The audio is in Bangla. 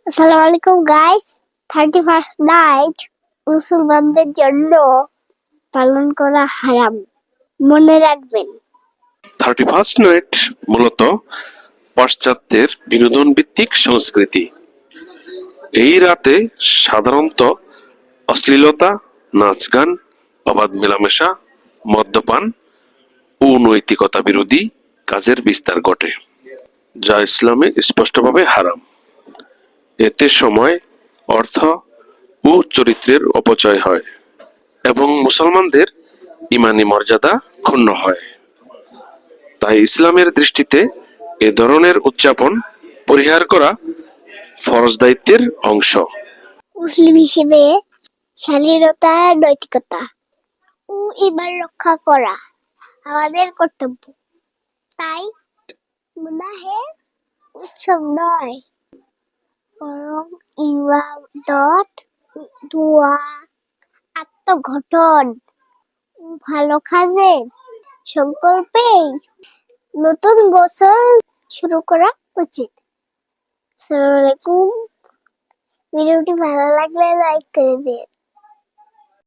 আসসালামু আলাইকুম গাইস। 31st নাইট মুসলমানদের জন্য পালন করা হারাম, মনে রাখবেন। 31st নাইট মূলত পাশ্চাত্যের বিনোদন ভিত্তিক সংস্কৃতি। এই রাতে সাধারণত অশ্লীলতা, নাচ গান, অবাধ মেলামেশা, মদ্যপান ও নৈতিকতা বিরোধী কাজের বিস্তার ঘটে, যা ইসলামে স্পষ্টভাবে হারাম। এতে সময়, অর্থ ও চরিত্রের অপচয় হয় এবং মুসলমানদের ঈমানী মর্যাদা ক্ষুণ্ণ হয়। তাই ইসলামের দৃষ্টিতে এ ধরনের উদযাপন পরিহার করা ফরজ দায়িত্বের অংশ। মুসলিম হিসেবে শালীনতা, নৈতিকতা ও ঈমান রক্ষা করা আমাদের কর্তব্য। তাই গুনাহের উৎসব নয়, বরং ইবাদত, দোয়া, আত্মগঠন ও ভালো কাজের সংকল্পেই নতুন বছর শুরু করা উচিত। আসসালামু আলাইকুম। ভিডিওটি ভালো লাগলে লাইক করে দিন।